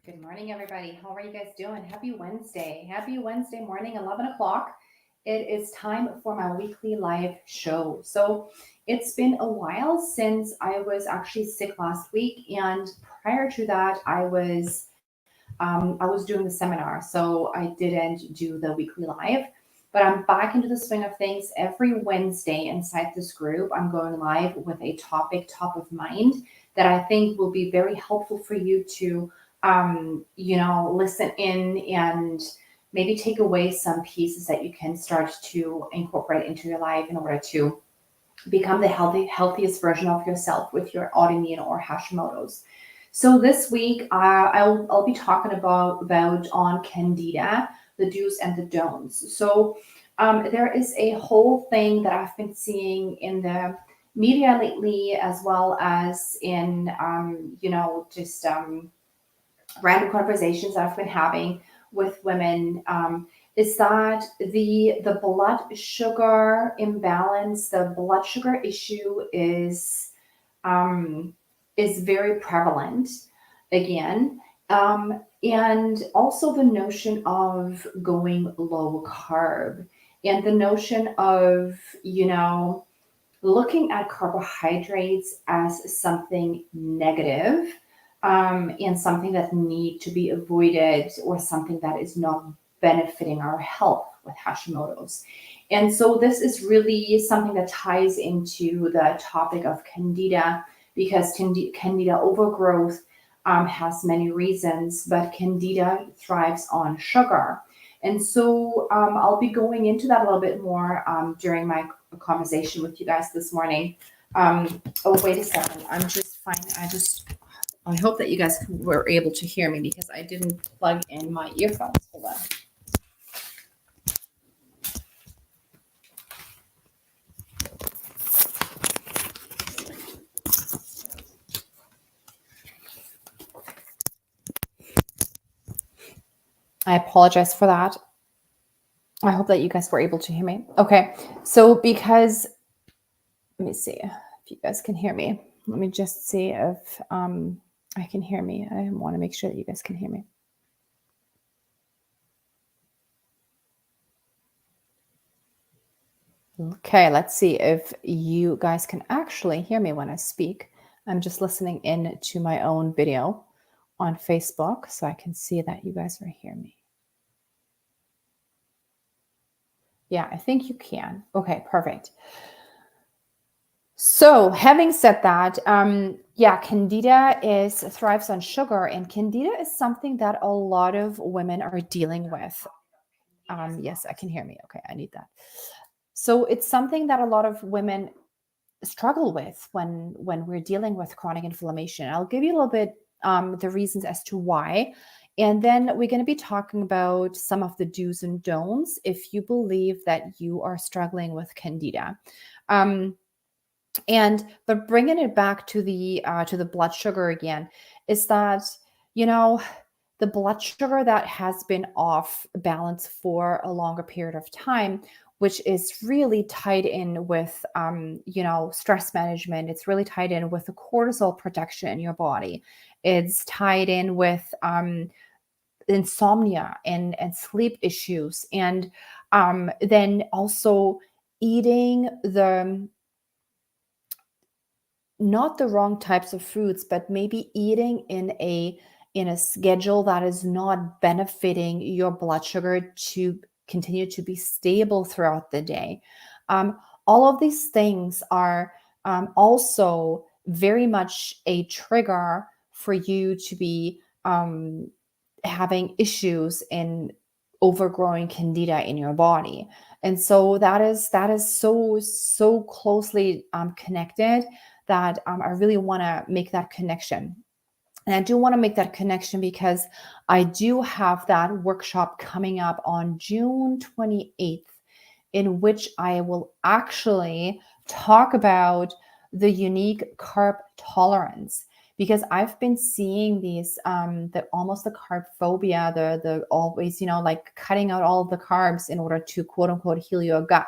Good morning, everybody. How are you guys doing? Happy Wednesday. Happy Wednesday morning, 11 o'clock. It is time for my weekly live show. So it's been a while since I was actually sick last week. And prior to that, I was doing the seminar. So I didn't do the weekly live. But I'm back into the swing of things every Wednesday inside this group. I'm going live with a topic top of mind that I think will be very helpful for you to listen in and maybe take away some pieces that you can start to incorporate into your life in order to become the healthiest version of yourself with your autoimmune or Hashimoto's. So this week, I'll be talking about on Candida, the do's and the don'ts. So there is a whole thing that I've been seeing in the media lately, as well as in random conversations that I've been having with women, is that the blood sugar imbalance, the blood sugar issue um, is very prevalent again. And also the notion of going low carb and the notion of, looking at carbohydrates as something negative, and something that need to be avoided or something that is not benefiting our health with Hashimoto's. And so this is really something that ties into the topic of Candida, because Candida overgrowth has many reasons, but Candida thrives on sugar. And so I'll be going into that a little bit more during my conversation with you guys this morning. Oh, wait a second. I hope that you guys were able to hear me because I didn't plug in my earphones. Hold on. I apologize for that. I hope that you guys were able to hear me. Okay. So because, let me see if you guys can hear me. Let me just see if I can hear me. I want to make sure that you guys can hear me. Okay, let's see if you guys can actually hear me when I speak. I'm just listening in to my own video on Facebook so I can see that you guys are hearing me. Yeah, I think you can. Okay, perfect. So having said that, Candida thrives on sugar, and Candida is something that a lot of women are dealing with. Yes, I can hear me. Okay, I need that. So it's something that a lot of women struggle with when we're dealing with chronic inflammation. I'll give you a little bit the reasons as to why. And then we're going to be talking about some of the do's and don'ts if you believe that you are struggling with Candida. But bringing it back to the blood sugar again, is that, the blood sugar that has been off balance for a longer period of time, which is really tied in with, stress management. It's really tied in with the cortisol production in your body. It's tied in with insomnia and sleep issues. And then also eating not the wrong types of foods, but maybe eating in a schedule that is not benefiting your blood sugar to continue to be stable throughout the day. All of these things are also very much a trigger for you to be having issues in overgrowing Candida in your body. And so that is so closely connected that I really want to make that connection. And I do want to make that connection because I do have that workshop coming up on June 28th, in which I will actually talk about the unique carb tolerance. Because I've been seeing these, almost the carb phobia, the always, like cutting out all of the carbs in order to quote unquote heal your gut.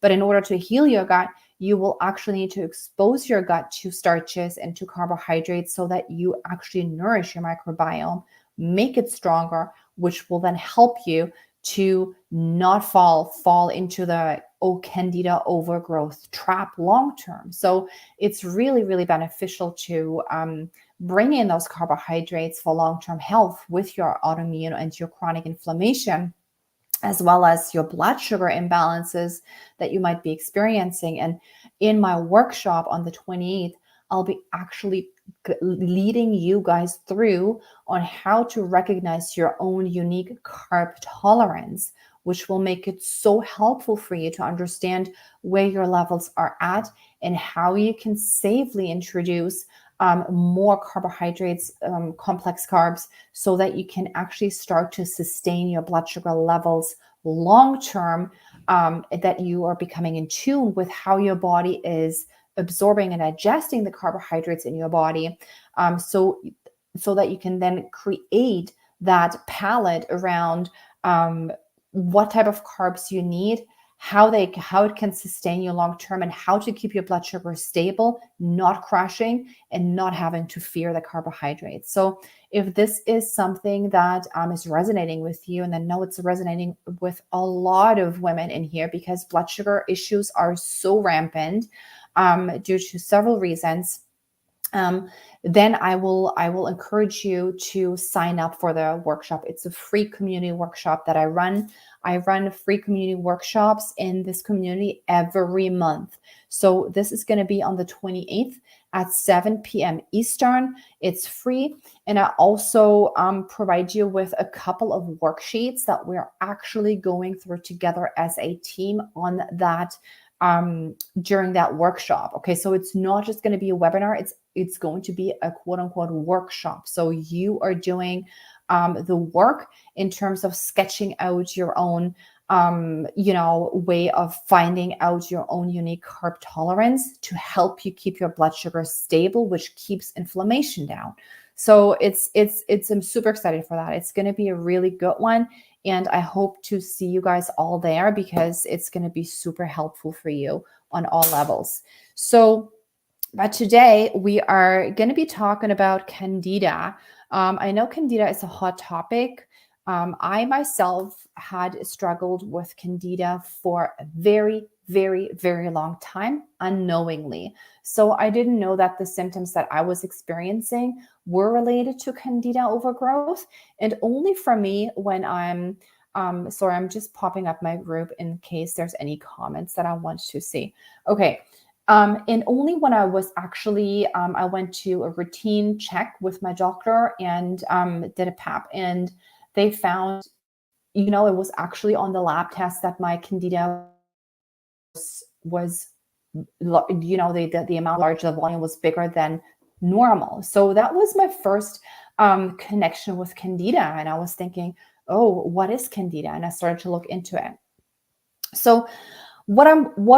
But in order to heal your gut, you will actually need to expose your gut to starches and to carbohydrates so that you actually nourish your microbiome make it stronger, which will then help you to not fall into the Candida overgrowth trap long term. So it's really, really beneficial to bring in those carbohydrates for long-term health with your autoimmune and your chronic inflammation, as well as your blood sugar imbalances that you might be experiencing. And in my workshop on the 28th, I'll be actually leading you guys through on how to recognize your own unique carb tolerance, which will make it so helpful for you to understand where your levels are at and how you can safely introduce more carbohydrates, complex carbs, so that you can actually start to sustain your blood sugar levels long term, that you are becoming in tune with how your body is absorbing and digesting the carbohydrates in your body, so that you can then create that palette around what type of carbs you need, how it can sustain you long term, and how to keep your blood sugar stable, not crashing, and not having to fear the carbohydrates. So if this is something that is resonating with you, and I know it's resonating with a lot of women in here, because blood sugar issues are so rampant due to several reasons, then I will encourage you to sign up for the workshop. It's a free community workshop that I run. I run free community workshops in this community every month. So this is going to be on the 28th at 7 p.m. Eastern. It's free. And I also provide you with a couple of worksheets that we're actually going through together as a team on that during that workshop. Okay, so it's not just going to be a webinar, it's going to be a quote unquote workshop. So you are doing the work in terms of sketching out your own way of finding out your own unique carb tolerance to help you keep your blood sugar stable, which keeps inflammation down. So I'm super excited for that. It's going to be a really good one. And I hope to see you guys all there, because it's going to be super helpful for you on all levels. So, but today we are going to be talking about Candida. I know Candida is a hot topic. I myself had struggled with Candida for a very, very, very long time unknowingly. So I didn't know that the symptoms that I was experiencing were related to Candida overgrowth. And only for me, when I'm sorry, I'm just popping up my group in case there's any comments that I want to see. Okay. And only when I was actually, I went to a routine check with my doctor and did a PAP, and they found, it was actually on the lab test that my Candida was the amount large, the volume was bigger than normal. So that was my first connection with Candida. And I was thinking, oh, what is Candida? And I started to look into it. So what I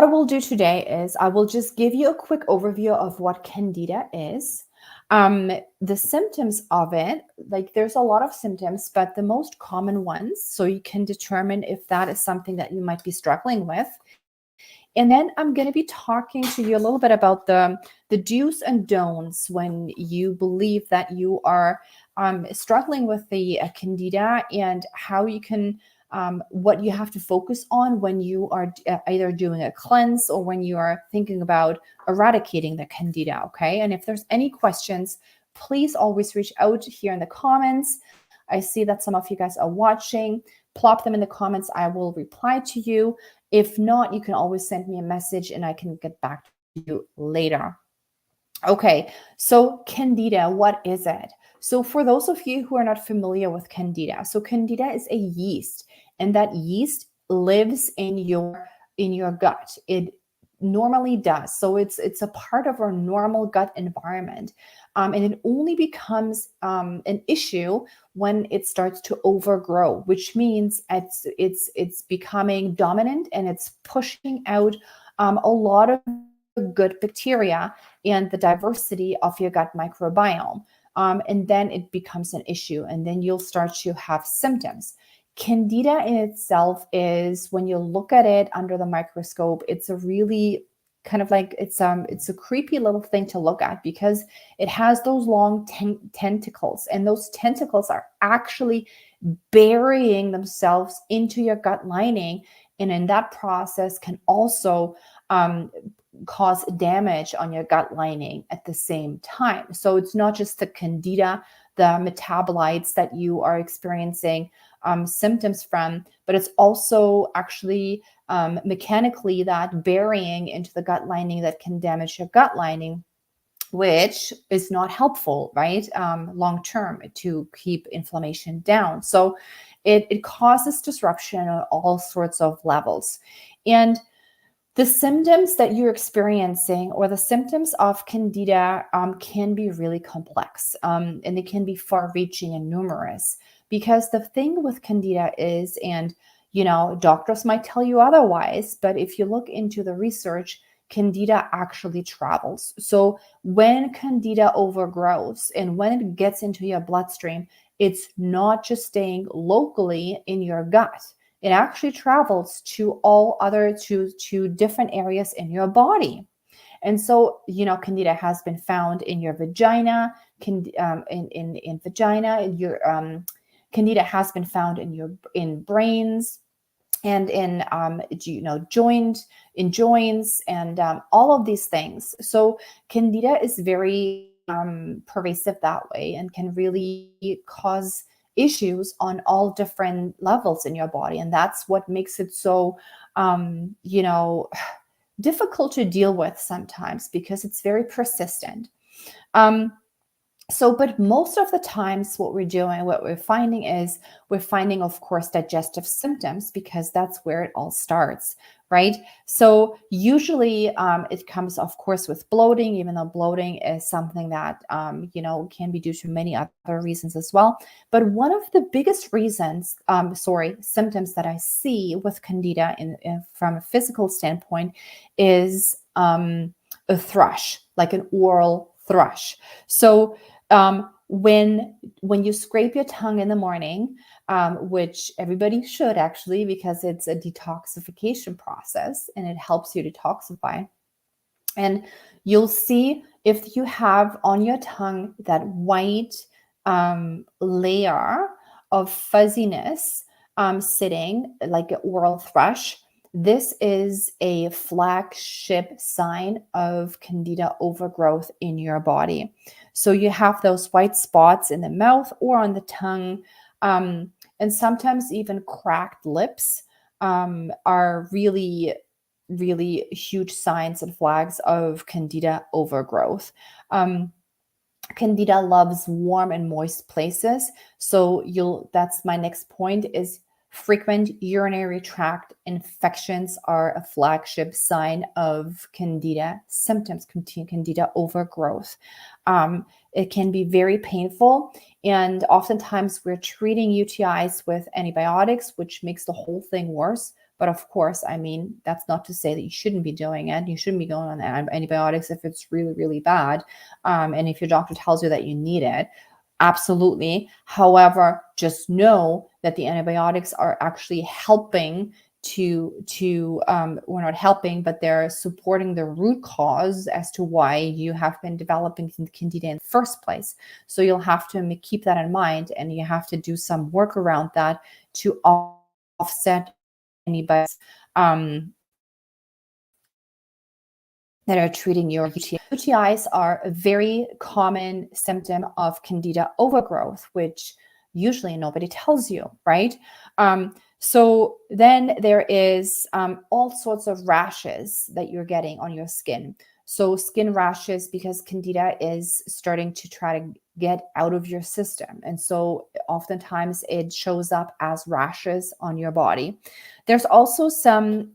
will do today is I will just give you a quick overview of what Candida is. The symptoms of it, like there's a lot of symptoms, but the most common ones, so you can determine if that is something that you might be struggling with. And then I'm going to be talking to you a little bit about the do's and don'ts when you believe that you are struggling with the Candida, and how you can, what you have to focus on when you are either doing a cleanse or when you are thinking about eradicating the Candida. Okay. And if there's any questions, please always reach out here in the comments. I see that some of you guys are watching. Plop them in the comments. I will reply to you. If not, you can always send me a message and I can get back to you later. Okay, so Candida, what is it? So for those of you who are not familiar with Candida, so Candida is a yeast, and that yeast lives in your gut. It normally does. So it's a part of our normal gut environment. And it only becomes an issue when it starts to overgrow, which means it's becoming dominant and it's pushing out a lot of good bacteria and the diversity of your gut microbiome. And then it becomes an issue, and then you'll start to have symptoms. Candida in itself is, when you look at it under the microscope, it's a really kind of like it's a creepy little thing to look at because it has those long tentacles, and those tentacles are actually burying themselves into your gut lining, and in that process can also um, cause damage on your gut lining at the same time. So it's not just the candida, the metabolites that you are experiencing symptoms from, but it's also actually mechanically that burying into the gut lining that can damage your gut lining, which is not helpful, right? Long term to keep inflammation down. So it causes disruption on all sorts of levels. And the symptoms that you're experiencing or the symptoms of Candida can be really complex, and they can be far reaching and numerous. Because the thing with Candida is, and doctors might tell you otherwise, but if you look into the research, Candida actually travels. So when Candida overgrows and when it gets into your bloodstream, it's not just staying locally in your gut. It actually travels to to different areas in your body. And so, Candida has been found in your vagina, in vagina, Candida has been found in brains and in joints and all of these things. So Candida is very pervasive that way and can really cause issues on all different levels in your body, and that's what makes it so difficult to deal with sometimes because it's very persistent. um, but most of the times what we're finding is we're finding, of course, digestive symptoms because that's where it all starts, right? So usually it comes, of course, with bloating, even though bloating is something that, can be due to many other reasons as well. But one of the biggest symptoms that I see with Candida from a physical standpoint is a thrush, like an oral thrush. So when you scrape your tongue in the morning, which everybody should actually, because it's a detoxification process and it helps you detoxify. And you'll see if you have on your tongue that white layer of fuzziness sitting like an oral thrush. This is a flagship sign of Candida overgrowth in your body. So you have those white spots in the mouth or on the tongue, and sometimes even cracked lips are really, really huge signs and flags of Candida overgrowth. Candida loves warm and moist places. So that's my next point is frequent urinary tract infections are a flagship sign of Candida symptoms, Candida overgrowth. It can be very painful, and oftentimes we're treating UTIs with antibiotics, which makes the whole thing worse. But of course, I mean, that's not to say that you shouldn't be doing it. You shouldn't be going on antibiotics if it's really, really bad. And if your doctor tells you that you need it, absolutely. However, just know that the antibiotics are actually helping we're not helping, but they're supporting the root cause as to why you have been developing Candida in the first place. So you'll have to keep that in mind, and you have to do some work around that to offset anybody's that are treating your UTI. UTIs are a very common symptom of Candida overgrowth, which usually nobody tells you, right? So then there is all sorts of rashes that you're getting on your skin. So skin rashes, because Candida is starting to try to get out of your system. And so oftentimes it shows up as rashes on your body. There's also some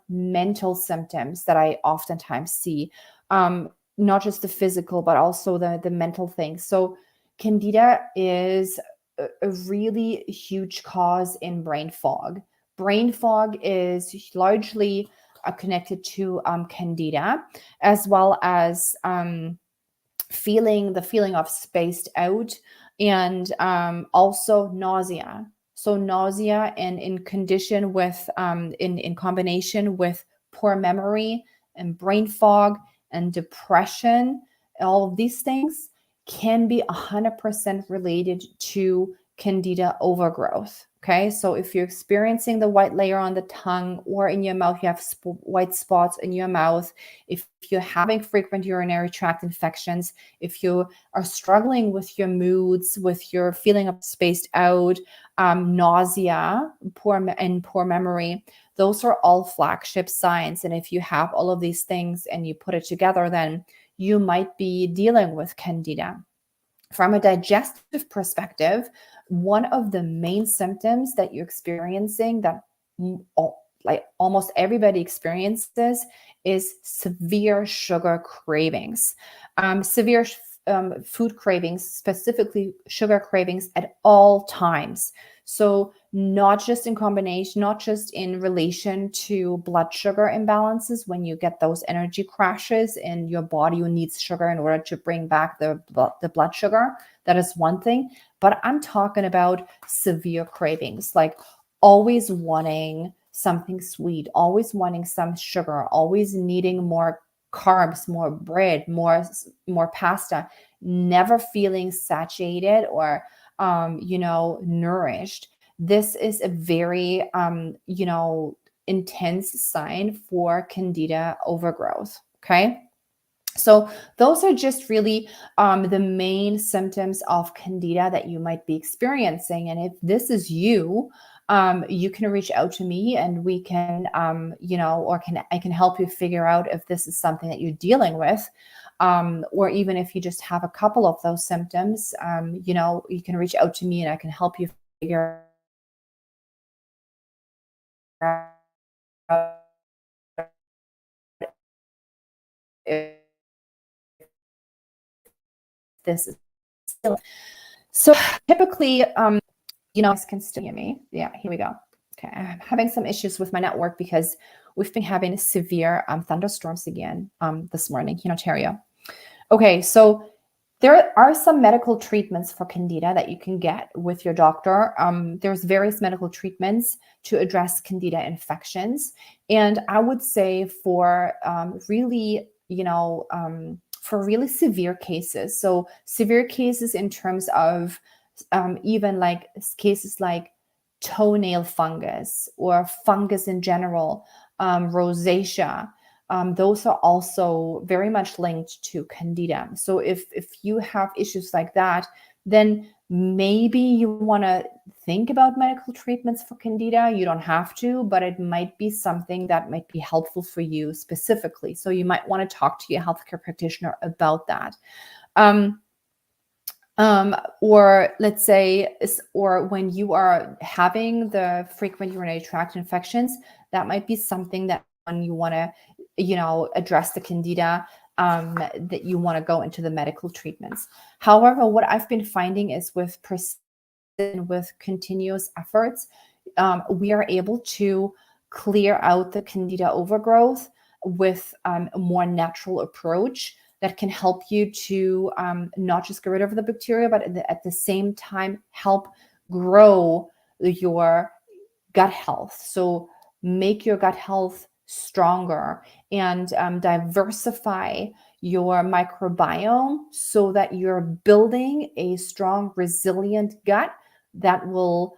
mental symptoms that I oftentimes see, not just the physical, but also the mental things. So Candida is a really huge cause in brain fog. Brain fog is largely connected to Candida, as well as the feeling of spaced out, and also nausea. So nausea, and in combination with poor memory and brain fog and depression, all of these things can be 100% related to Candida overgrowth. Okay, so if you're experiencing the white layer on the tongue or in your mouth, you have white spots in your mouth, if you're having frequent urinary tract infections, if you are struggling with your moods, with your feeling of spaced out, nausea, poor memory, those are all flagship signs. And if you have all of these things and you put it together, then you might be dealing with Candida. From a digestive perspective, one of the main symptoms that you're experiencing that like almost everybody experiences is severe sugar cravings. Severe food cravings, specifically sugar cravings at all times. So not just in combination, not just in relation to blood sugar imbalances, when you get those energy crashes in your body, you need sugar in order to bring back the blood sugar. That is one thing. But I'm talking about severe cravings, like always wanting something sweet, always wanting some sugar, always needing more carbs, more bread, more pasta, never feeling satiated or nourished. This is a very intense sign for Candida overgrowth. Okay. So those are just really the main symptoms of Candida that you might be experiencing. And if this is you, you can reach out to me and we can, I can help you figure out if this is something that you're dealing with. Or even if you just have a couple of those symptoms, you can reach out to me and I can help you figure out if this is so typically, guys can still hear me. Yeah, here we go. Okay, I'm having some issues with my network because we've been having severe thunderstorms again this morning in Ontario. Okay, so there are some medical treatments for Candida that you can get with your doctor. There's various medical treatments to address Candida infections. And I would say for really severe cases, so severe cases in terms of even like cases like toenail fungus or fungus in general, rosacea, those are also very much linked to Candida. So if you have issues like that, then maybe you want to think about medical treatments for Candida. You don't have to, but it might be something that might be helpful for you specifically. So you might want to talk to your healthcare practitioner about that. Or let's say, or when you are having the frequent urinary tract infections, that might be something that when you want to, address the Candida, that you want to go into the medical treatments. However, what I've been finding is with persistent, with continuous efforts, we are able to clear out the Candida overgrowth with a more natural approach that can help you to not just get rid of the bacteria, but at the same time help grow your gut health. So make your gut health stronger and diversify your microbiome so that you're building a strong, resilient gut that will,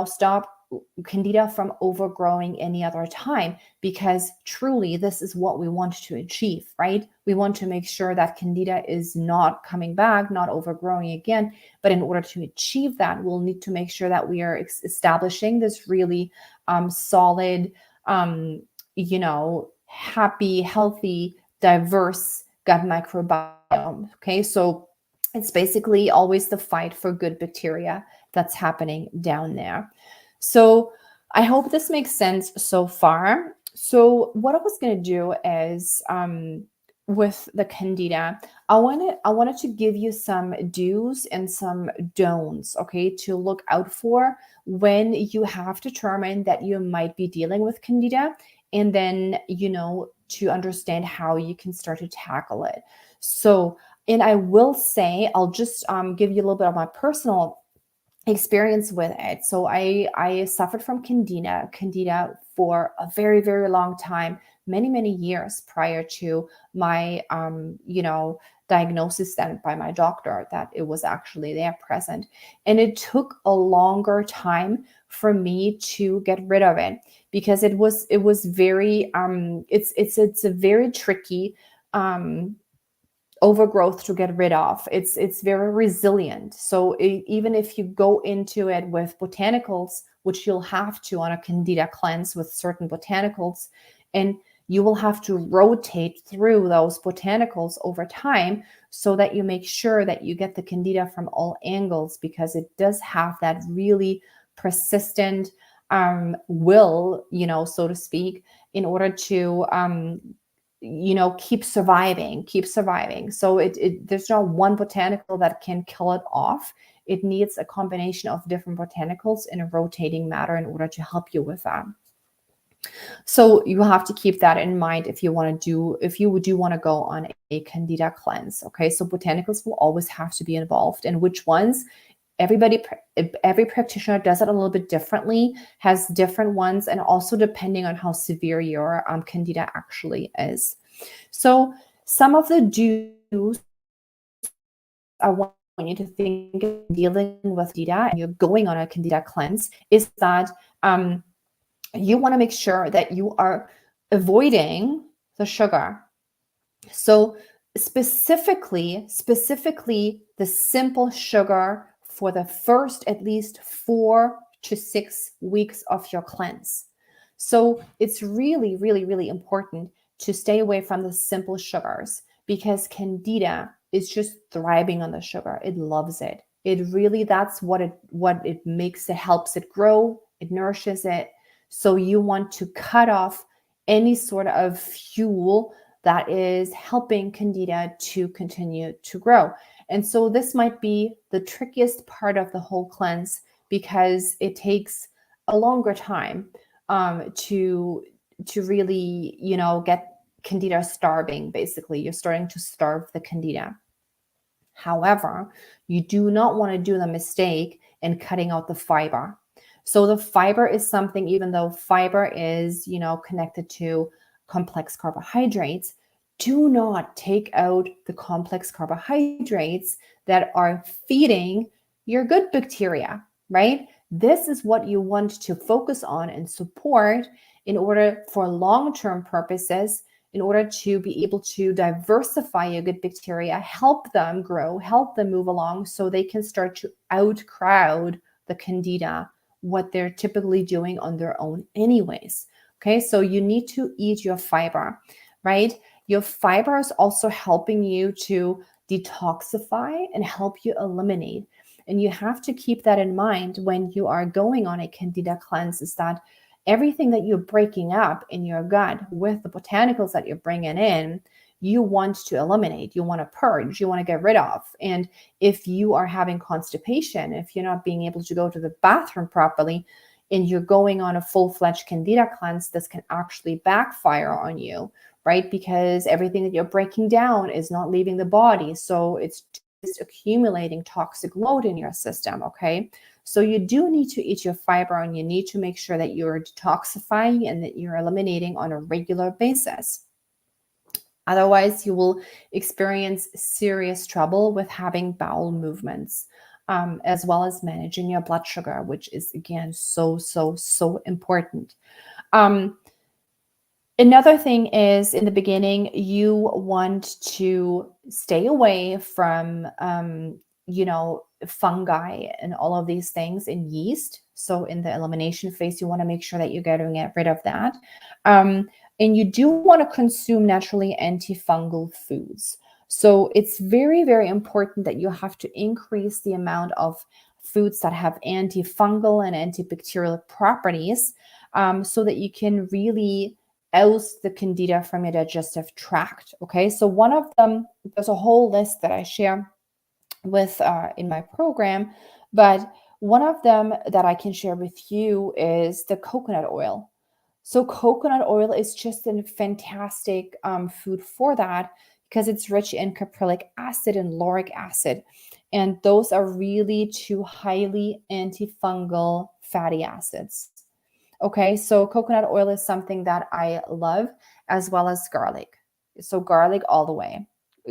stop Candida from overgrowing any other time, because truly this is what we want to achieve, right? We want to make sure that Candida is not coming back, not overgrowing again. But in order to achieve that, we'll need to make sure that we are establishing this really solid, happy, healthy, diverse gut microbiome. Okay, so it's basically always the fight for good bacteria that's happening down there. So I hope this makes sense so far. So what I was going to do is with the Candida, I wanted to give you some do's and some don'ts, okay, to look out for when you have determined that you might be dealing with Candida, and then, to understand how you can start to tackle it. So, and I will say, I'll just give you a little bit of my personal experience with it. So I suffered from candida for a very, very long time, many years prior to my diagnosis then by my doctor that it was actually there present. And it took a longer time for me to get rid of it because it was very it's a very tricky um overgrowth to get rid of. It's very resilient. So even if you go into it with botanicals, which you'll have to on a candida cleanse with certain botanicals, and you will have to rotate through those botanicals over time so that you make sure that you get the candida from all angles, because it does have that really persistent will, so to speak, in order to keep surviving. So there's not one botanical that can kill it off. It needs a combination of different botanicals in a rotating matter in order to help you with that. So you have to keep that in mind if you do want to go on a candida cleanse. Okay, so botanicals will always have to be involved, and which ones, every practitioner does it a little bit differently, has different ones, and also depending on how severe your candida actually is. So some of the do's I want you to think of dealing with candida and you're going on a candida cleanse is that you want to make sure that you are avoiding the sugar. So specifically the simple sugar for the first at least 4 to 6 weeks of your cleanse. So it's really, really, really important to stay away from the simple sugars because candida is just thriving on the sugar. It loves it. That's what it makes it, helps it grow, it nourishes it. So you want to cut off any sort of fuel that is helping candida to continue to grow. And so this might be the trickiest part of the whole cleanse because it takes a longer time to really, get candida starving. Basically, you're starting to starve the candida. However, you do not want to do the mistake in cutting out the fiber. So the fiber is something, even though fiber is, connected to complex carbohydrates, do not take out the complex carbohydrates that are feeding your good bacteria, right? This is what you want to focus on and support in order for long-term purposes, in order to be able to diversify your good bacteria, help them grow, help them move along so they can start to outcrowd the candida, what they're typically doing on their own anyways. Okay, so you need to eat your fiber, right? Your fiber is also helping you to detoxify and help you eliminate. And you have to keep that in mind when you are going on a candida cleanse, is that everything that you're breaking up in your gut with the botanicals that you're bringing in, you want to eliminate, you want to purge, you want to get rid of. And if you are having constipation, if you're not being able to go to the bathroom properly, and you're going on a full-fledged candida cleanse, this can actually backfire on you, right? Because everything that you're breaking down is not leaving the body. So it's just accumulating toxic load in your system, okay? So you do need to eat your fiber, and you need to make sure that you're detoxifying and that you're eliminating on a regular basis. Otherwise, you will experience serious trouble with having bowel movements, as well as managing your blood sugar, which is, again, so important. Um, Another thing is, in the beginning, you want to stay away from, fungi and all of these things in yeast. So in the elimination phase, you want to make sure that you're getting rid of that. And you do want to consume naturally antifungal foods. So it's very, very important that you have to increase the amount of foods that have antifungal and antibacterial properties, so that you can really oust the candida from your digestive tract. Okay, so one of them, there's a whole list that I share with in my program, but one of them that I can share with you is the coconut oil. So coconut oil is just a fantastic food for that because it's rich in caprylic acid and lauric acid. And those are really two highly antifungal fatty acids. Okay, so coconut oil is something that I love, as well as garlic. So garlic all the way.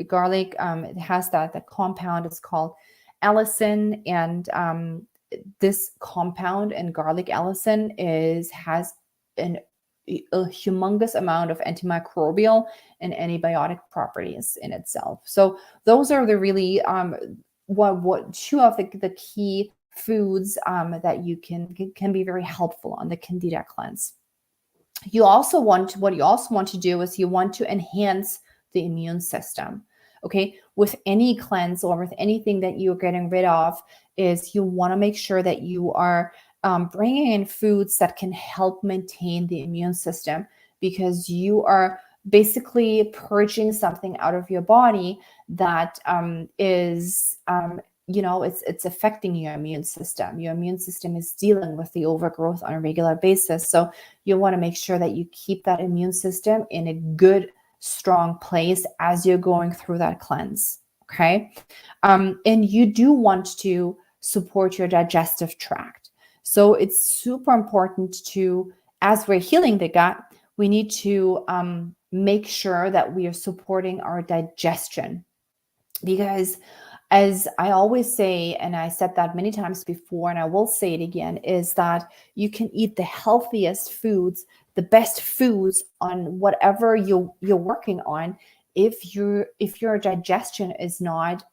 Garlic, it has that the compound. It's called allicin, and this compound in garlic allicin has an a humongous amount of antimicrobial and antibiotic properties in itself. So those are the really what two of the key foods that you can be very helpful on the Candida cleanse. What you also want to do is you want to enhance the immune system. Okay, with any cleanse or with anything that you're getting rid of, is you want to make sure that you are bringing in foods that can help maintain the immune system, because you are basically purging something out of your body that is it's affecting your immune system. Your immune system is dealing with the overgrowth on a regular basis. So you want to make sure that you keep that immune system in a good, strong place as you're going through that cleanse. Okay. And you do want to support your digestive tract. So it's super important to, as we're healing the gut, we need to make sure that we are supporting our digestion. Because as I always say, and I said that many times before, and I will say it again, is that you can eat the healthiest foods, the best foods on whatever you're working on. If your digestion is not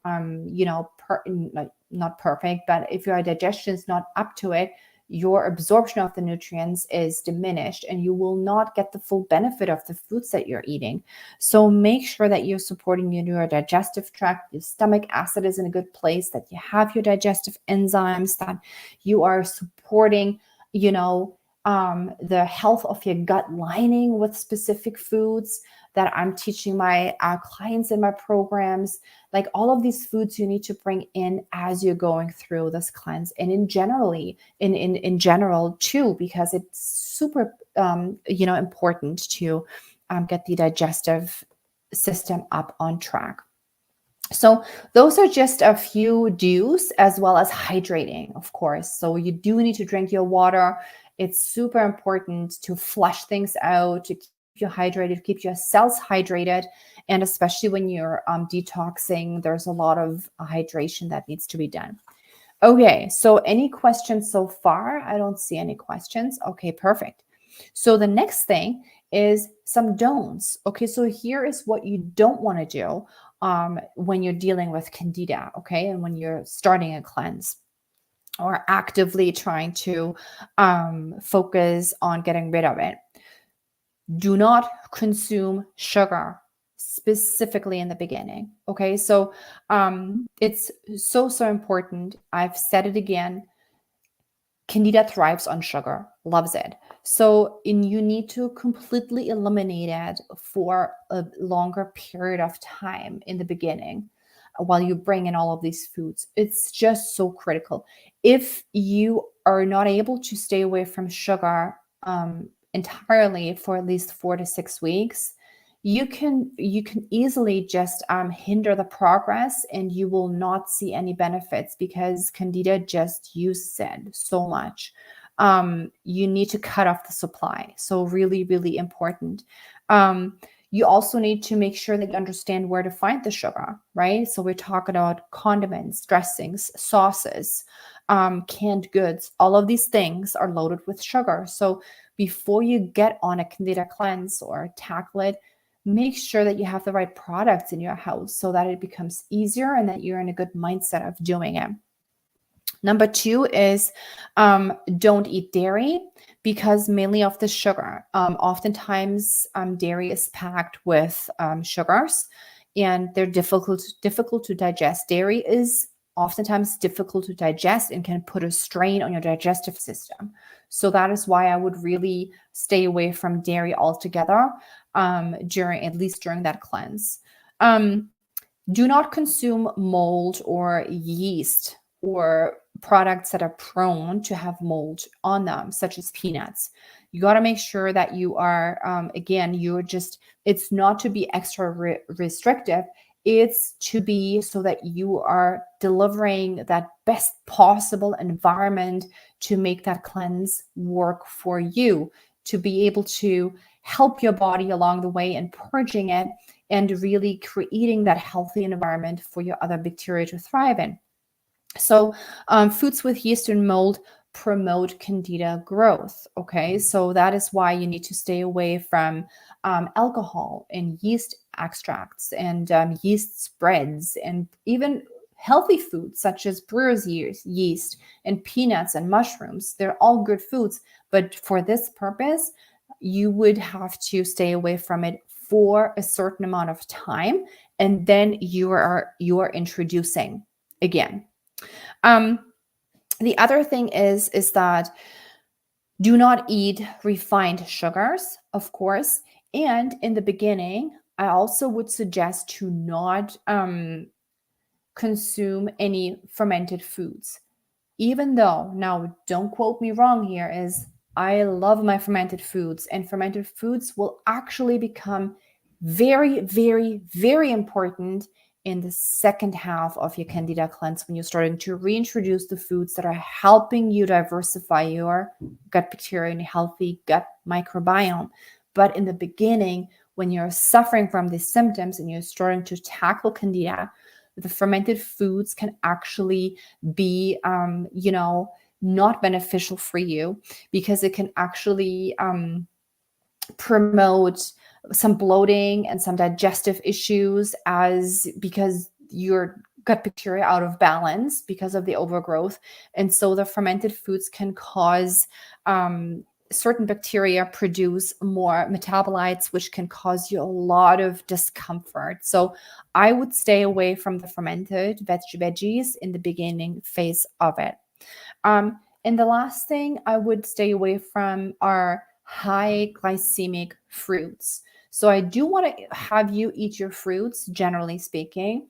not perfect, but if your digestion is not up to it, your absorption of the nutrients is diminished, and you will not get the full benefit of the foods that you're eating. So make sure that you're supporting your digestive tract, your stomach acid is in a good place, that you have your digestive enzymes, that you are supporting, the health of your gut lining with specific foods that I'm teaching my clients in my programs. Like all of these foods you need to bring in as you're going through this cleanse, and in general too, because it's super important to get the digestive system up on track. So those are just a few do's, as well as hydrating, of course. So you do need to drink your water. It's super important to flush things out, to keep you hydrated, keep your cells hydrated. And especially when you're detoxing, there's a lot of hydration that needs to be done. Okay, so any questions so far? I don't see any questions. Okay, perfect. So the next thing is some don'ts. Okay, so here is what you don't want to do when you're dealing with Candida, okay, and when you're starting a cleanse or actively trying to focus on getting rid of it. Do not consume sugar, specifically in the beginning. Okay, so it's so important. I've said it again. Candida thrives on sugar, loves it. So you need to completely eliminate it for a longer period of time in the beginning while you bring in all of these foods. It's just so critical. If you are not able to stay away from sugar entirely for at least 4 to 6 weeks, you can easily just hinder the progress, and you will not see any benefits, because Candida just uses it so much. You need to cut off the supply. So really, really important. You also need to make sure that you understand where to find the sugar, right? So we're talking about condiments, dressings, sauces, canned goods. All of these things are loaded with sugar. So before you get on a Candida cleanse or tackle it, make sure that you have the right products in your house so that it becomes easier and that you're in a good mindset of doing it. Number 2 is don't eat dairy, because mainly of the sugar. Oftentimes, dairy is packed with sugars, and they're difficult to digest. Dairy is oftentimes difficult to digest and can put a strain on your digestive system. So that is why I would really stay away from dairy altogether during that cleanse. Do not consume mold or yeast or products that are prone to have mold on them, such as peanuts. You got to make sure that you are, again, it's not to be extra restrictive. It's to be so that you are delivering that best possible environment to make that cleanse work for you, to be able to help your body along the way and purging it and really creating that healthy environment for your other bacteria to thrive in. So, foods with yeast and mold promote candida growth. Okay, so that is why you need to stay away from alcohol and yeast extracts and yeast spreads, and even healthy foods such as brewer's yeast and peanuts and mushrooms. They're all good foods, but for this purpose, you would have to stay away from it for a certain amount of time, and then you are introducing again. um, the other thing is that do not eat refined sugars, of course. And in the beginning, I also would suggest to not consume any fermented foods. Even though, now don't quote me wrong here, is I love my fermented foods, and fermented foods will actually become very, very, very important in the second half of your candida cleanse when you're starting to reintroduce the foods that are helping you diversify your gut bacteria and healthy gut microbiome. But in the beginning, when you're suffering from these symptoms and you're starting to tackle candida, the fermented foods can actually be, not beneficial for you, because it can actually promote some bloating and some digestive issues, as because your gut bacteria out of balance because of the overgrowth. And so the fermented foods can cause certain bacteria produce more metabolites, which can cause you a lot of discomfort. So I would stay away from the fermented veggies in the beginning phase of it. And the last thing I would stay away from are high glycemic fruits. So I do want to have you eat your fruits, generally speaking.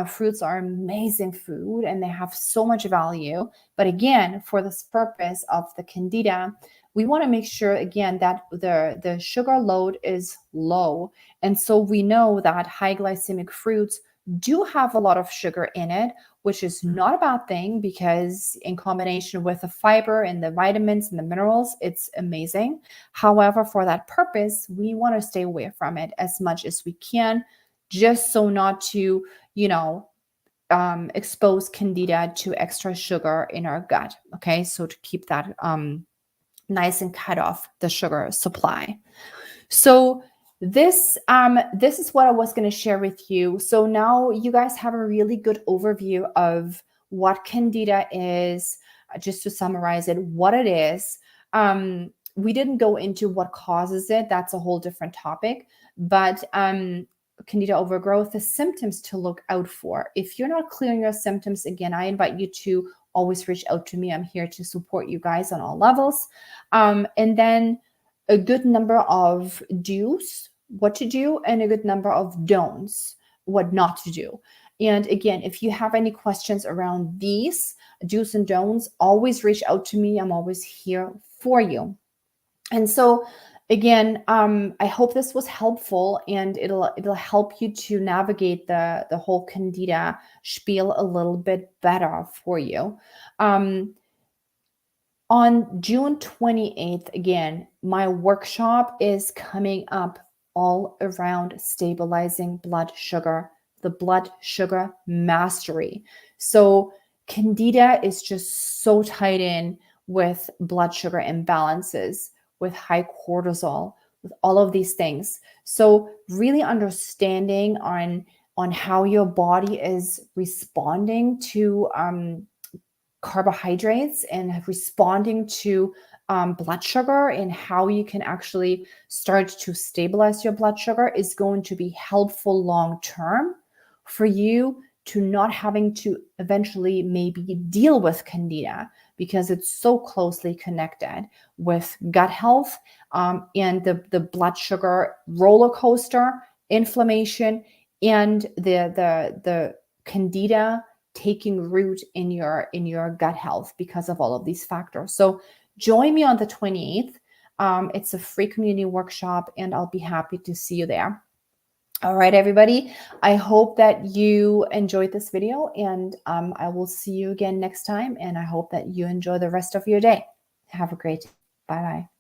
Fruits are amazing food and they have so much value. But again, for this purpose of the candida, we want to make sure again that the sugar load is low. And so we know that high glycemic fruits do have a lot of sugar in it, which is not a bad thing, because in combination with the fiber and the vitamins and the minerals, it's amazing. However, for that purpose, we want to stay away from it as much as we can, just so not to, expose candida to extra sugar in our gut. Okay, so to keep that nice and cut off the sugar supply. So this is what I was going to share with you. So now you guys have a really good overview of what candida is. Just to summarize it, what it is. We didn't go into what causes it. That's a whole different topic. But candida overgrowth, the symptoms to look out for. If you're not clearing your symptoms, again, I invite you to always reach out to me. I'm here to support you guys on all levels. And then a good number of do's, what to do, and a good number of don'ts, what not to do. And again, if you have any questions around these do's and don'ts, always reach out to me. I'm always here for you. And so again, I hope this was helpful, and it'll help you to navigate the whole candida spiel a little bit better for you. On June 28th, again, my workshop is coming up all around stabilizing blood sugar, the blood sugar mastery. So candida is just so tied in with blood sugar imbalances, with high cortisol, with all of these things. So really understanding on how your body is responding to carbohydrates and responding to blood sugar, and how you can actually start to stabilize your blood sugar is going to be helpful long term for you to not having to eventually maybe deal with candida, because it's so closely connected with gut health and the blood sugar roller coaster, inflammation, and the candida taking root in your gut health because of all of these factors. So join me on the 28th. It's a free community workshop, and I'll be happy to see you there. All right, everybody. I hope that you enjoyed this video, and I will see you again next time. And I hope that you enjoy the rest of your day. Have a great day. Bye bye.